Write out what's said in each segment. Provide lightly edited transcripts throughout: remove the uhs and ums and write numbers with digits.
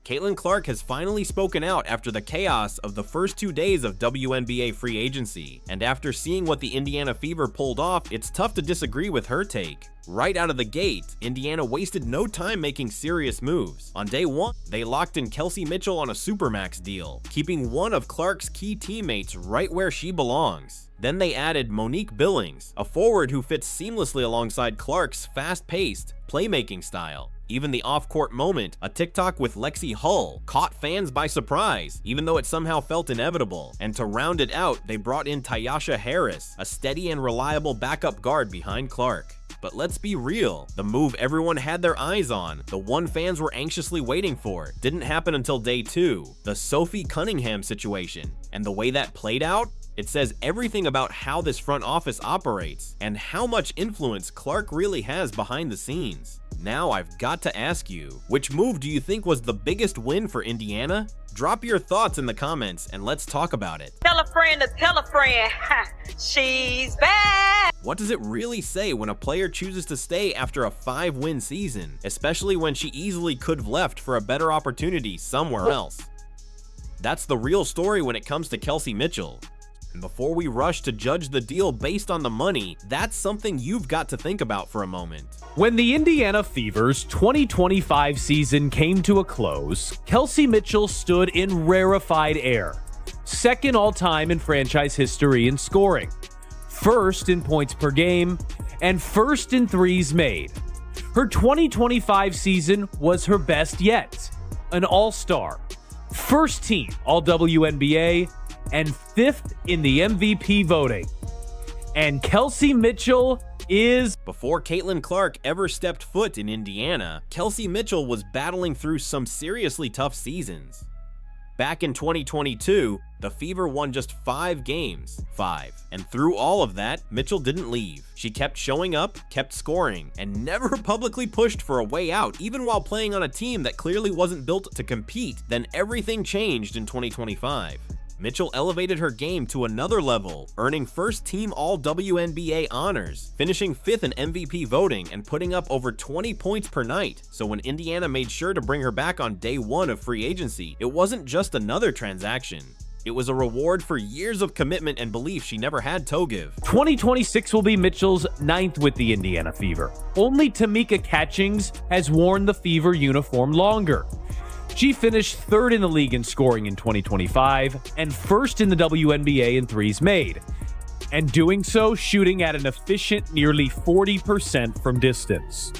Caitlin Clark has finally spoken out after the chaos of the first 2 days of WNBA free agency, and after seeing what the Indiana Fever pulled off, it's tough to disagree with her take. Right out of the gate, Indiana wasted no time making serious moves. On day 1, they locked in Kelsey Mitchell on a Supermax deal, keeping one of Clark's key teammates right where she belongs. Then they added Monique Billings, a forward who fits seamlessly alongside Clark's fast-paced, playmaking style. Even the off-court moment, a TikTok with Lexi Hull, caught fans by surprise, even though it somehow felt inevitable. And to round it out, they brought in Tyasha Harris, a steady and reliable backup guard behind Clark. But let's be real, the move everyone had their eyes on, the one fans were anxiously waiting for, didn't happen until day 2, the Sophie Cunningham situation. And the way that played out? It says everything about how this front office operates, and how much influence Clark really has behind the scenes. Now I've got to ask you, which move do you think was the biggest win for Indiana? Drop your thoughts in the comments and let's talk about it. Tell a friend to tell a friend, she's back! What does it really say when a player chooses to stay after a 5-win season, especially when she easily could have left for a better opportunity somewhere else? That's the real story when it comes to Kelsey Mitchell. And before we rush to judge the deal based on the money, that's something you've got to think about for a moment. When the Indiana Fever's 2025 season came to a close, Kelsey Mitchell stood in rarefied air. Second all-time in franchise history in scoring, first in points per game, and first in threes made. Her 2025 season was her best yet. An all-star, first team All-WNBA, and 5th in the MVP voting. And Kelsey Mitchell is... Before Caitlin Clark ever stepped foot in Indiana, Kelsey Mitchell was battling through some seriously tough seasons. Back in 2022, the Fever won just 5 games. 5. And through all of that, Mitchell didn't leave. She kept showing up, kept scoring, and never publicly pushed for a way out, even while playing on a team that clearly wasn't built to compete. Then everything changed in 2025. Mitchell elevated her game to another level, earning first team All-WNBA honors, finishing 5th in MVP voting, and putting up over 20 points per night. So when Indiana made sure to bring her back on day 1 of free agency, it wasn't just another transaction. It was a reward for years of commitment and belief she never had to give. 2026 will be Mitchell's 9th with the Indiana Fever. Only Tamika Catchings has worn the Fever uniform longer. She finished 3rd in the league in scoring in 2025 and 1st in the WNBA in threes made, and doing so shooting at an efficient nearly 40% from distance.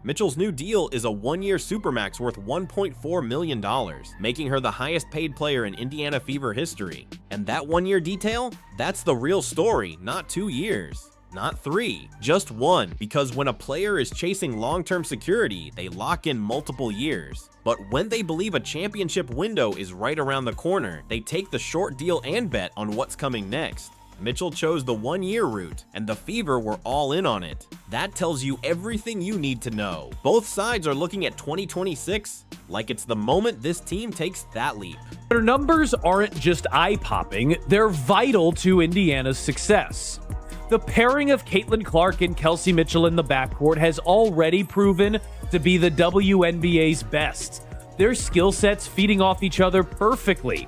Mitchell's new deal is a 1-year Supermax worth $1.4 million, making her the highest paid player in Indiana Fever history. And that 1-year detail? That's the real story, not 2 years. Not 3, just 1, because when a player is chasing long-term security, they lock in multiple years. But when they believe a championship window is right around the corner, they take the short deal and bet on what's coming next. Mitchell chose the 1-year route, and the Fever were all in on it. That tells you everything you need to know. Both sides are looking at 2026 like it's the moment this team takes that leap. Their numbers aren't just eye-popping, they're vital to Indiana's success. The pairing of Caitlin Clark and Kelsey Mitchell in the backcourt has already proven to be the WNBA's best. Their skill sets feeding off each other perfectly.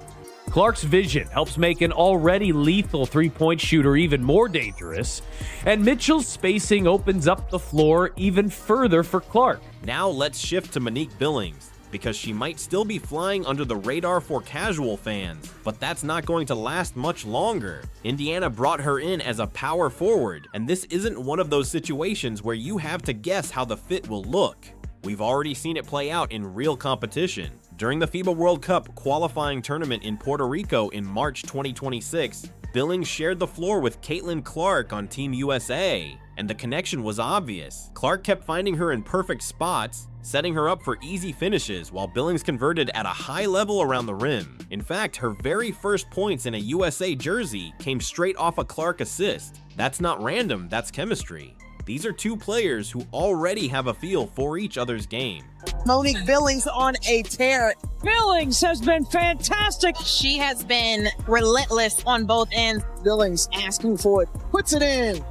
Clark's vision helps make an already lethal three-point shooter even more dangerous, and Mitchell's spacing opens up the floor even further for Clark. Now let's shift to Monique Billings, because she might still be flying under the radar for casual fans, but that's not going to last much longer. Indiana brought her in as a power forward, and this isn't one of those situations where you have to guess how the fit will look. We've already seen it play out in real competition. During the FIBA World Cup qualifying tournament in Puerto Rico in March 2026, Billings shared the floor with Caitlin Clark on Team USA, and the connection was obvious. Clark kept finding her in perfect spots, setting her up for easy finishes while Billings converted at a high level around the rim. In fact, her very first points in a USA jersey came straight off a Clark assist. That's not random, that's chemistry. These are two players who already have a feel for each other's game. Monique Billings on a tear. Billings has been fantastic. She has been relentless on both ends. Billings asking for it, puts it in.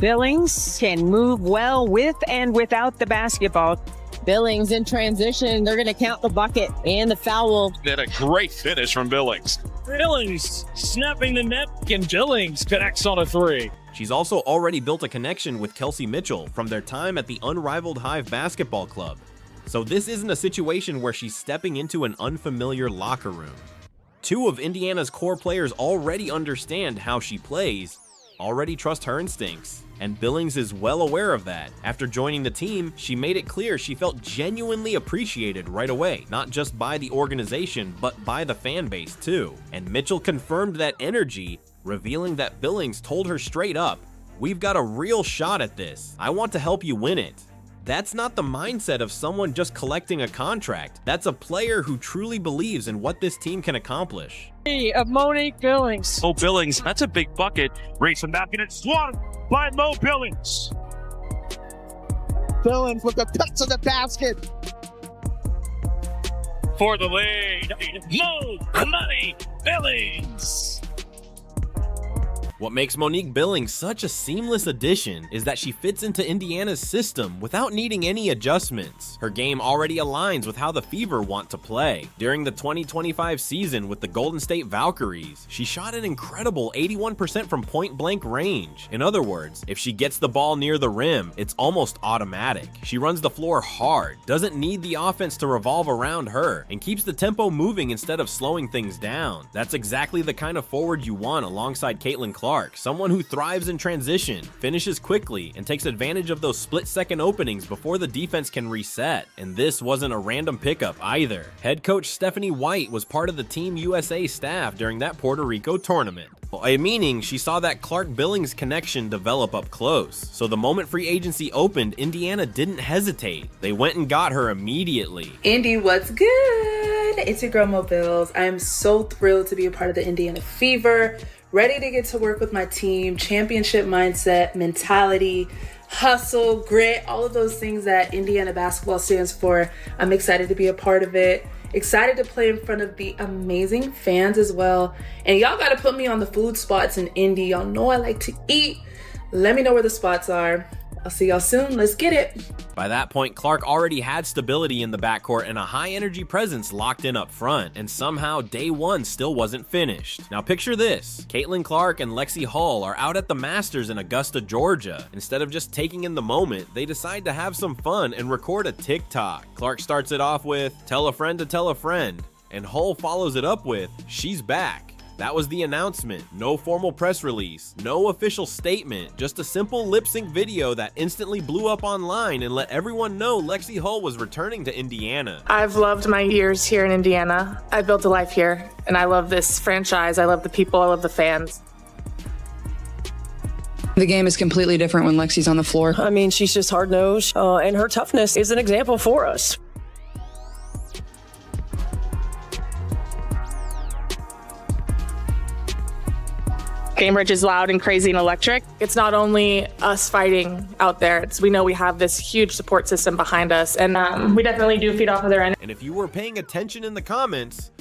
Billings can move well with and without the basketball. Billings in transition. They're going to count the bucket and the foul. Then a great finish from Billings. Billings snapping the net, and Billings connects on a three. She's also already built a connection with Kelsey Mitchell from their time at the Unrivaled Hive Basketball Club. So this isn't a situation where she's stepping into an unfamiliar locker room. Two of Indiana's core players already understand how she plays, already trust her instincts, and Billings is well aware of that. After joining the team, she made it clear she felt genuinely appreciated right away, not just by the organization, but by the fan base too. And Mitchell confirmed that energy, revealing that Billings told her straight up, "We've got a real shot at this. I want to help you win it." That's not the mindset of someone just collecting a contract. That's a player who truly believes in what this team can accomplish. Of Monique Billings. Oh, Billings, that's a big bucket. Racing back and it's swatted by Mo Billings. Billings with the touch of the basket. For the lead, Mo Money Billings. What makes Monique Billings such a seamless addition is that she fits into Indiana's system without needing any adjustments. Her game already aligns with how the Fever want to play. During the 2025 season with the Golden State Valkyries, she shot an incredible 81% from point-blank range. In other words, if she gets the ball near the rim, it's almost automatic. She runs the floor hard, doesn't need the offense to revolve around her, and keeps the tempo moving instead of slowing things down. That's exactly the kind of forward you want alongside Caitlin Clark. Someone who thrives in transition, finishes quickly, and takes advantage of those split-second openings before the defense can reset. And this wasn't a random pickup either. Head coach Stephanie White was part of the Team USA staff during that Puerto Rico tournament. Meaning she saw that Clark-Billings connection develop up close. So the moment free agency opened, Indiana didn't hesitate. They went and got her immediately. Indy, what's good? It's your girl Mo Bills. I am so thrilled to be a part of the Indiana Fever. Ready to get to work with my team, championship mindset, mentality, hustle, grit, all of those things that Indiana basketball stands for. I'm excited to be a part of it. Excited to play in front of the amazing fans as well. And y'all got to put me on the food spots in Indy. Y'all know I like to eat. Let me know where the spots are. I'll see y'all soon. Let's get it. By that point, Clark already had stability in the backcourt and a high-energy presence locked in up front, and somehow day one still wasn't finished. Now picture this. Caitlin Clark and Lexi Hull are out at the Masters in Augusta, Georgia. Instead of just taking in the moment, they decide to have some fun and record a TikTok. Clark starts it off with, "Tell a friend to tell a friend," and Hull follows it up with, "She's back." That was the announcement. No formal press release, no official statement, just a simple lip sync video that instantly blew up online and let everyone know Lexi Hull was returning to Indiana. I've loved my years here in Indiana. I built a life here, and I love this franchise. I love the people. I love the fans. The game is completely different when Lexi's on the floor. I mean, she's just hard-nosed, and her toughness is an example for us. Cambridge is loud and crazy and electric. It's not only us fighting out there. We know we have this huge support system behind us, and we definitely do feed off of their energy. And if you were paying attention in the comments,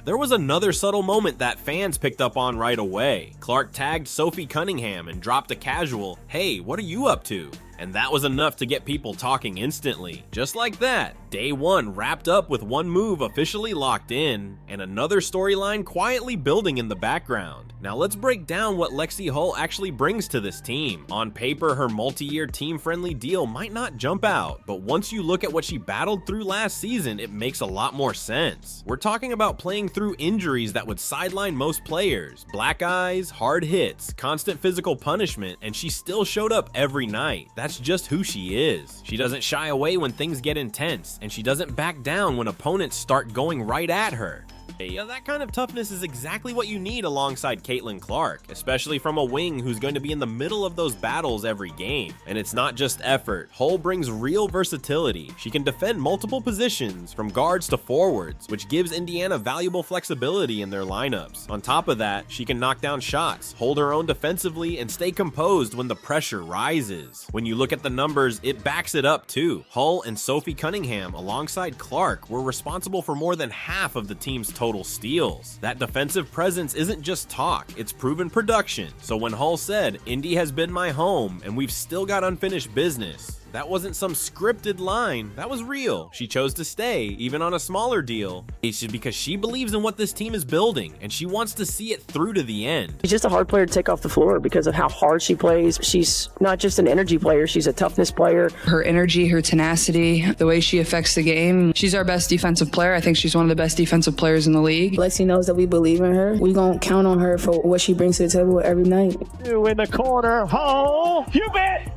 there was another subtle moment that fans picked up on right away. Clark tagged Sophie Cunningham and dropped a casual, "Hey, what are you up to?" And that was enough to get people talking instantly. Just like that, day one wrapped up with one move officially locked in, and another storyline quietly building in the background. Now let's break down what Lexi Hull actually brings to this team. On paper, her multi-year team-friendly deal might not jump out, but once you look at what she battled through last season, it makes a lot more sense. We're talking about playing through injuries that would sideline most players, black eyes, hard hits, constant physical punishment, and she still showed up every night. That's just who she is. She doesn't shy away when things get intense, and she doesn't back down when opponents start going right at her. Yeah, that kind of toughness is exactly what you need alongside Caitlin Clark, especially from a wing who's going to be in the middle of those battles every game. And it's not just effort. Hull brings real versatility. She can defend multiple positions, from guards to forwards, which gives Indiana valuable flexibility in their lineups. On top of that, she can knock down shots, hold her own defensively, and stay composed when the pressure rises. When you look at the numbers, it backs it up too. Hull and Sophie Cunningham, alongside Clark, were responsible for more than half of the team's total steals. That defensive presence isn't just talk, it's proven production. So when Hull said, "Indy has been my home, and we've still got unfinished business," That wasn't some scripted line, that was real. She chose to stay, even on a smaller deal. It's just because she believes in what this team is building, and she wants to see it through to the end. She's just a hard player to take off the floor because of how hard she plays. She's not just an energy player, she's a toughness player. Her energy, her tenacity, the way she affects the game. She's our best defensive player. I think she's one of the best defensive players in the league. Lexi knows that we believe in her. We gonna count on her for what she brings to the table every night. Two in the corner. Hole. You bet.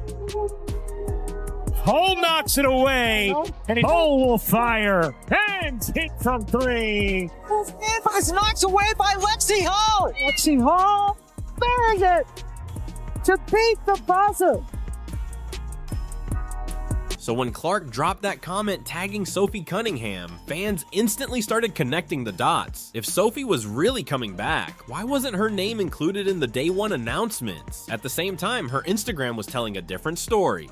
Hole knocks it away. And Hole will fire. And hit from three. It's knocked away by Lexi Hall. Lexi Hall buries it to beat the buzzer. So when Clark dropped that comment tagging Sophie Cunningham, fans instantly started connecting the dots. If Sophie was really coming back, why wasn't her name included in the day one announcements? At the same time, her Instagram was telling a different story.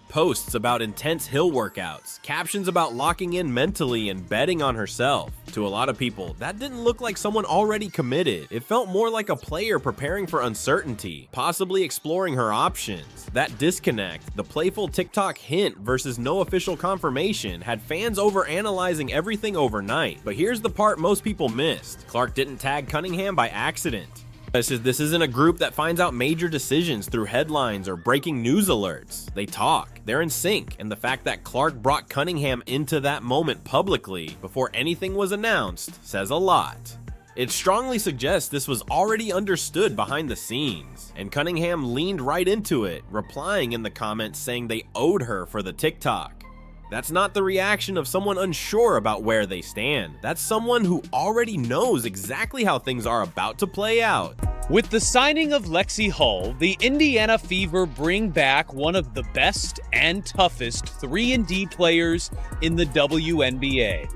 Posts about intense hill workouts, captions about locking in mentally and betting on herself. To a lot of people, that didn't look like someone already committed. It felt more like a player preparing for uncertainty, possibly exploring her options. That disconnect, the playful TikTok hint versus no official confirmation, had fans overanalyzing everything overnight. But here's the part most people missed. Clark didn't tag Cunningham by accident. This isn't a group that finds out major decisions through headlines or breaking news alerts. They talk, they're in sync, and the fact that Clark brought Cunningham into that moment publicly before anything was announced says a lot. It strongly suggests this was already understood behind the scenes, and Cunningham leaned right into it, replying in the comments saying they owed her for the TikTok. That's not the reaction of someone unsure about where they stand. That's someone who already knows exactly how things are about to play out. With the signing of Lexi Hull, the Indiana Fever bring back one of the best and toughest 3-and-D players in the WNBA.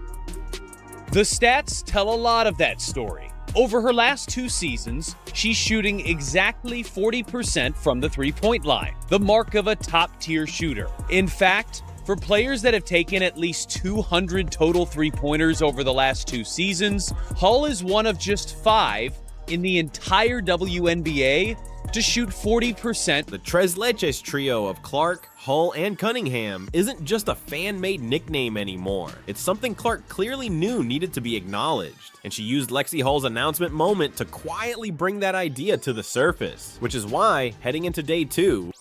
The stats tell a lot of that story. Over her last 2 seasons, she's shooting exactly 40% from the three-point line, the mark of a top-tier shooter. In fact, for players that have taken at least 200 total three-pointers over the last 2 seasons, Hull is one of just 5 in the entire WNBA to shoot 40%. The Tres Leches trio of Clark, Hull, and Cunningham isn't just a fan-made nickname anymore. It's something Clark clearly knew needed to be acknowledged, and she used Lexi Hull's announcement moment to quietly bring that idea to the surface, which is why, heading into day 2,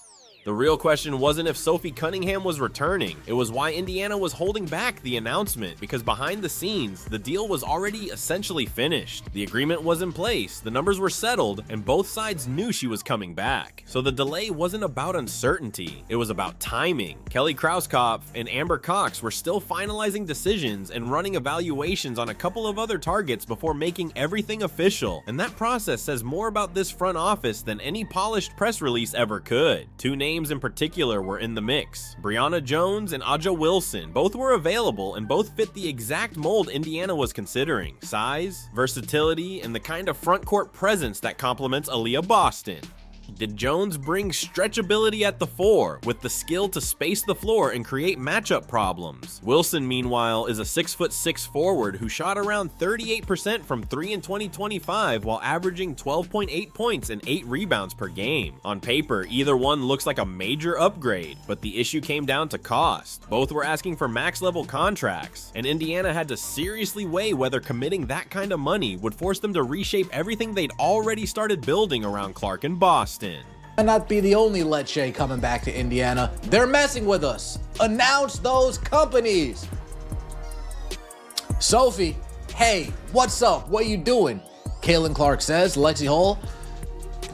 the real question wasn't if Sophie Cunningham was returning, it was why Indiana was holding back the announcement, because behind the scenes, the deal was already essentially finished. The agreement was in place, the numbers were settled, and both sides knew she was coming back. So the delay wasn't about uncertainty, it was about timing. Kelly Krauskopf and Amber Cox were still finalizing decisions and running evaluations on a couple of other targets before making everything official, and that process says more about this front office than any polished press release ever could. 2 names in particular were in the mix. Brianna Jones and Aja Wilson, both were available and both fit the exact mold Indiana was considering. Size, versatility, and the kind of front court presence that complements Aaliyah Boston. Did Jones bring stretchability at the 4 with the skill to space the floor and create matchup problems? Wilson, meanwhile, is a 6'6" forward who shot around 38% from 3 in 2025 while averaging 12.8 points and 8 rebounds per game. On paper, either one looks like a major upgrade, but the issue came down to cost. Both were asking for max-level contracts, and Indiana had to seriously weigh whether committing that kind of money would force them to reshape everything they'd already started building around Clark and Boston. And not be the only Lecce coming back to Indiana. They're messing with us. Announce those companies. Sophie, hey, what's up? What you doing? Kaylin Clark says. Lexi Hull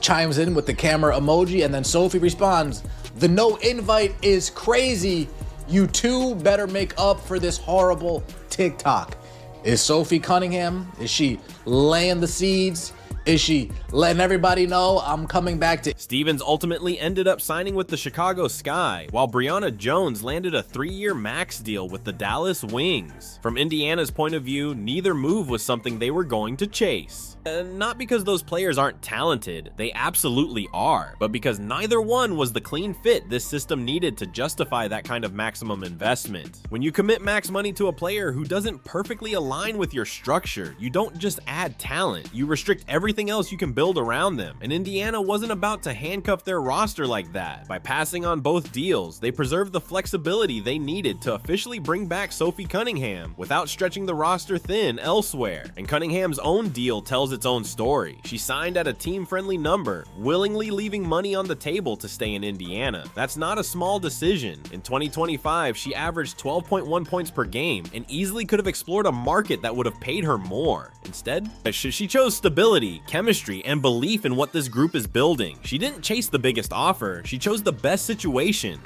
chimes in with the camera emoji, and then Sophie responds, "The no invite is crazy. You two better make up for this horrible TikTok." Is Sophie Cunningham? Is she laying the seeds? Is she letting everybody know I'm coming back to... Stevens ultimately ended up signing with the Chicago Sky, while Brianna Jones landed a 3-year max deal with the Dallas Wings. From Indiana's point of view, neither move was something they were going to chase. Not because those players aren't talented, they absolutely are, but because neither one was the clean fit this system needed to justify that kind of maximum investment. When you commit max money to a player who doesn't perfectly align with your structure, you don't just add talent, you restrict everything everything else you can build around them, and Indiana wasn't about to handcuff their roster like that. By passing on both deals, they preserved the flexibility they needed to officially bring back Sophie Cunningham without stretching the roster thin elsewhere. And Cunningham's own deal tells its own story. She signed at a team-friendly number, willingly leaving money on the table to stay in Indiana. That's not a small decision. In 2025, she averaged 12.1 points per game and easily could have explored a market that would have paid her more. Instead, she chose stability, chemistry, and belief in what this group is building. She didn't chase the biggest offer, she chose the best situation.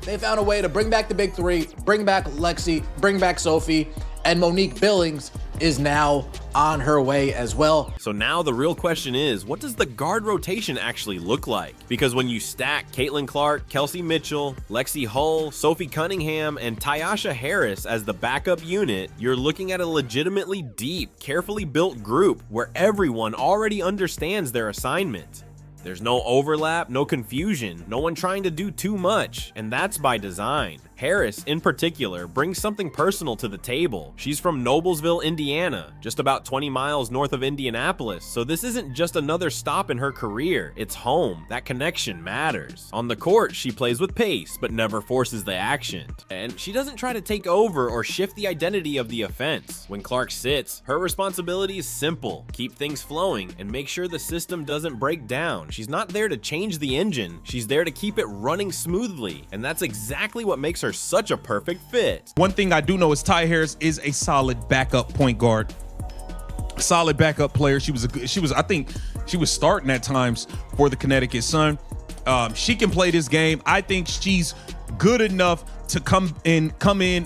They found a way to bring back the big three, bring back Lexi, bring back Sophie, and Monique Billings is now on her way as well. So now the real question is, what does the guard rotation actually look like? Because when you stack Caitlin Clark, Kelsey Mitchell, Lexi Hull, Sophie Cunningham, and Tyasha Harris as the backup unit, you're looking at a legitimately deep, carefully built group where everyone already understands their assignment. There's no overlap, no confusion, no one trying to do too much, and that's by design. Harris, in particular, brings something personal to the table. She's from Noblesville, Indiana, just about 20 miles north of Indianapolis, so this isn't just another stop in her career, it's home. That connection matters. On the court, she plays with pace, but never forces the action. And she doesn't try to take over or shift the identity of the offense. When Clark sits, her responsibility is simple: keep things flowing and make sure the system doesn't break down. She's not there to change the engine, she's there to keep it running smoothly, and that's exactly what makes her such a perfect fit. One thing I do know is Ty Harris is a solid backup point guard, solid backup player. I think she was starting at times for the Connecticut Sun. She can play this game. I think she's good enough to come in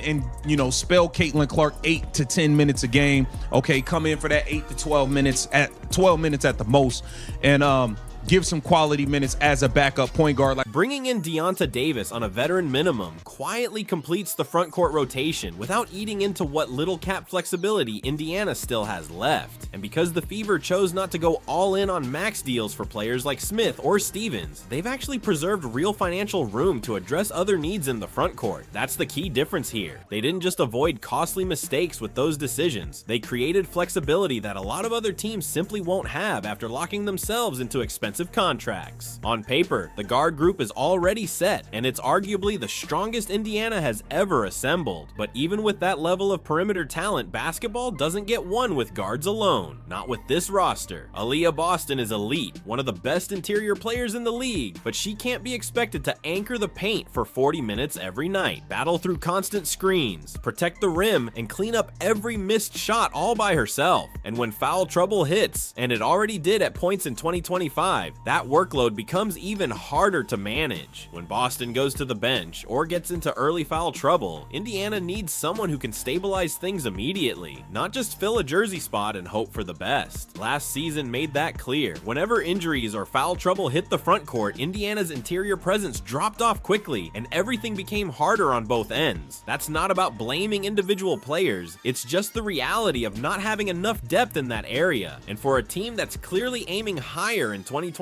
and, you know, spell Caitlin Clark 8 to 10 minutes a game. Okay, come in for that 8 to 12 minutes at 12 minutes at the most, and give some quality minutes as a backup point guard. Bringing in Deonta Davis on a veteran minimum quietly completes the front court rotation without eating into what little cap flexibility Indiana still has left. And because the Fever chose not to go all in on max deals for players like Smith or Stevens, they've actually preserved real financial room to address other needs in the front court. That's the key difference here. They didn't just avoid costly mistakes with those decisions, they created flexibility that a lot of other teams simply won't have after locking themselves into expensive contracts. On paper, the guard group is already set, and it's arguably the strongest Indiana has ever assembled. But even with that level of perimeter talent, basketball doesn't get won with guards alone. Not with this roster. Aaliyah Boston is elite, one of the best interior players in the league, but she can't be expected to anchor the paint for 40 minutes every night, battle through constant screens, protect the rim, and clean up every missed shot all by herself. And when foul trouble hits, and it already did at points in 2025, that workload becomes even harder to manage. When Boston goes to the bench or gets into early foul trouble, Indiana needs someone who can stabilize things immediately, not just fill a jersey spot and hope for the best. Last season made that clear. Whenever injuries or foul trouble hit the front court, Indiana's interior presence dropped off quickly and everything became harder on both ends. That's not about blaming individual players, it's just the reality of not having enough depth in that area. And for a team that's clearly aiming higher in 2026,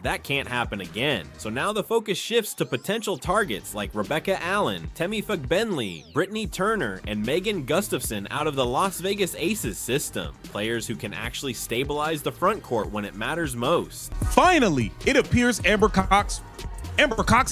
that can't happen again. So now the focus shifts to potential targets like Rebecca Allen, Temi Fugbenley, Brittany Turner, and Megan Gustafson out of the Las Vegas Aces system. Players who can actually stabilize the front court when it matters most. Finally, it appears Amber Cox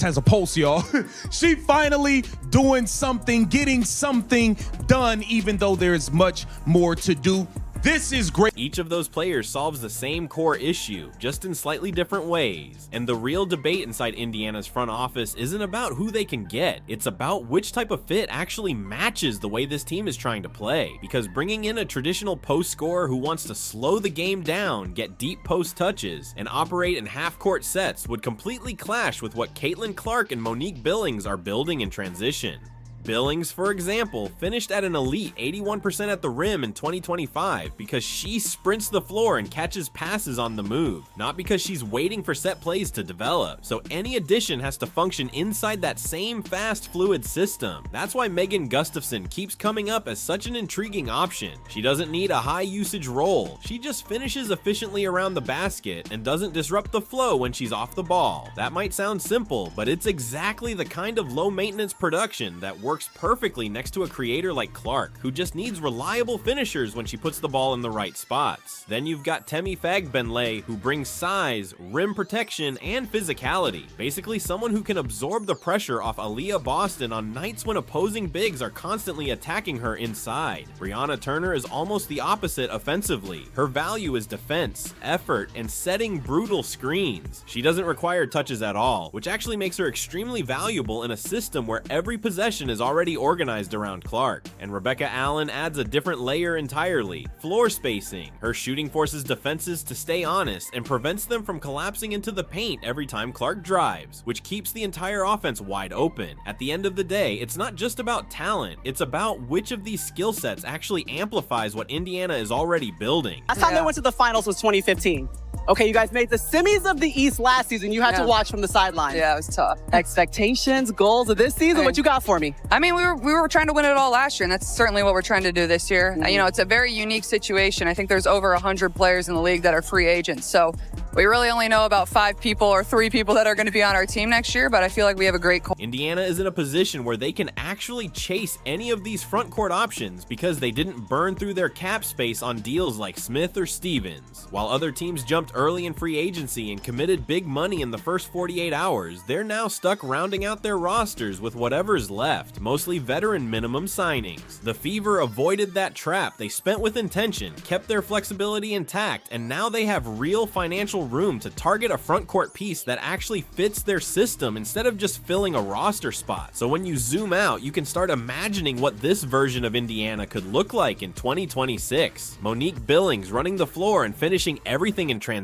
has a pulse, y'all. She finally doing something, getting something done, even though there's much more to do. This is great. Each of those players solves the same core issue, just in slightly different ways. And the real debate inside Indiana's front office isn't about who they can get, it's about which type of fit actually matches the way this team is trying to play. Because bringing in a traditional post scorer who wants to slow the game down, get deep post touches, and operate in half-court sets would completely clash with what Caitlin Clark and Monique Billings are building in transition. Billings, for example, finished at an elite 81% at the rim in 2025 because she sprints the floor and catches passes on the move, not because she's waiting for set plays to develop. So any addition has to function inside that same fast, fluid system. That's why Megan Gustafson keeps coming up as such an intriguing option. She doesn't need a high usage role. She just finishes efficiently around the basket and doesn't disrupt the flow when she's off the ball. That might sound simple, but it's exactly the kind of low maintenance production that works works perfectly next to a creator like Clark, who just needs reliable finishers when she puts the ball in the right spots. Then you've got Temi Fagbenle, who brings size, rim protection, and physicality. Basically someone who can absorb the pressure off Aaliyah Boston on nights when opposing bigs are constantly attacking her inside. Brianna Turner is almost the opposite offensively. Her value is defense, effort, and setting brutal screens. She doesn't require touches at all, which actually makes her extremely valuable in a system where every possession is already organized around Clark. And Rebecca Allen adds a different layer entirely: floor spacing. Her shooting forces defenses to stay honest and prevents them from collapsing into the paint every time Clark drives, which keeps the entire offense wide open. At the end of the day, it's not just about talent, it's about which of these skill sets actually amplifies what Indiana is already building. Last time they went to the finals was 2015. Okay, you guys made the semis of the East last season. You had to watch from the sidelines. Yeah, it was tough. Expectations, goals of this season, what you got for me? I mean, we were trying to win it all last year, and that's certainly what we're trying to do this year. You know, it's a very unique situation. I think there's over 100 players in the league that are free agents, so we really only know about 5 people or 3 people that are going to be on our team next year, but I feel like we have a great core. Indiana is in a position where they can actually chase any of these front court options because they didn't burn through their cap space on deals like Smith or Stevens. While other teams jumped early in free agency and committed big money in the first 48 hours, they're now stuck rounding out their rosters with whatever's left, mostly veteran minimum signings. The Fever avoided that trap. They spent with intention, kept their flexibility intact, and now they have real financial room to target a front court piece that actually fits their system instead of just filling a roster spot. So when you zoom out, you can start imagining what this version of Indiana could look like in 2026. Monique Billings running the floor and finishing everything in transition.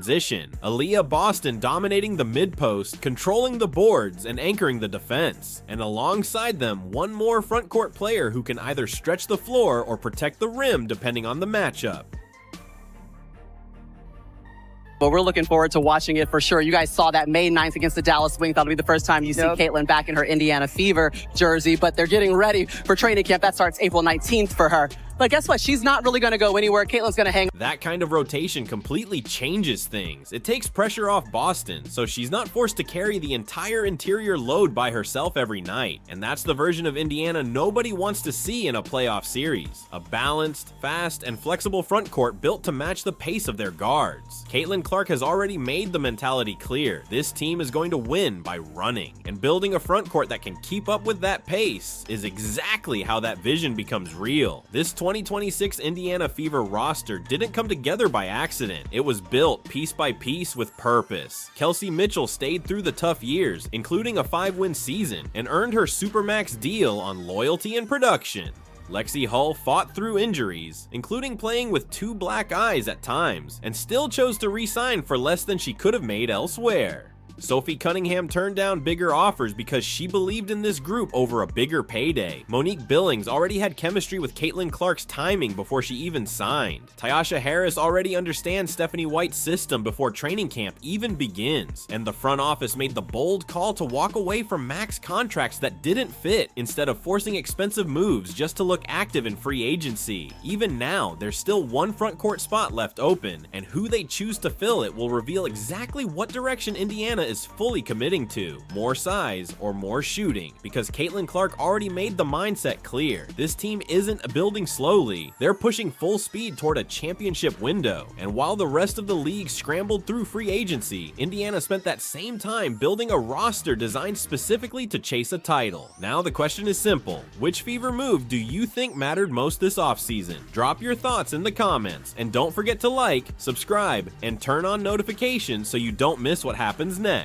Aaliyah Boston dominating the mid-post, controlling the boards, and anchoring the defense. And alongside them, one more front court player who can either stretch the floor or protect the rim depending on the matchup. But we're looking forward to watching it for sure. You guys saw that May 9th against the Dallas Wings. That'll be the first time you see Caitlin back in her Indiana Fever jersey, but they're getting ready for training camp. That starts April 19th for her. But guess what? She's not really going to go anywhere. Caitlin's going to hang. That kind of rotation completely changes things. It takes pressure off Boston, so she's not forced to carry the entire interior load by herself every night. And that's the version of Indiana nobody wants to see in a playoff series. A balanced, fast, and flexible front court built to match the pace of their guards. Caitlin Clark has already made the mentality clear. This team is going to win by running. And building a front court that can keep up with that pace is exactly how that vision becomes real. This 2026 Indiana Fever roster didn't come together by accident. It was built piece by piece with purpose. Kelsey Mitchell stayed through the tough years, including a 5-win season, and earned her Supermax deal on loyalty and production. Lexi Hull fought through injuries, including playing with 2 black eyes at times, and still chose to re-sign for less than she could have made elsewhere. Sophie Cunningham turned down bigger offers because she believed in this group over a bigger payday. Monique Billings already had chemistry with Caitlin Clark's timing before she even signed. Tyasha Harris already understands Stephanie White's system before training camp even begins. And the front office made the bold call to walk away from max contracts that didn't fit instead of forcing expensive moves just to look active in free agency. Even now, there's still one front court spot left open, and who they choose to fill it will reveal exactly what direction Indiana is fully committing to: more size or more shooting, because Caitlin Clark already made the mindset clear. This team isn't building slowly, they're pushing full speed toward a championship window. And while the rest of the league scrambled through free agency, Indiana spent that same time building a roster designed specifically to chase a title. Now the question is simple: which Fever move do you think mattered most this offseason? Drop your thoughts in the comments, and don't forget to like, subscribe, and turn on notifications so you don't miss what happens next.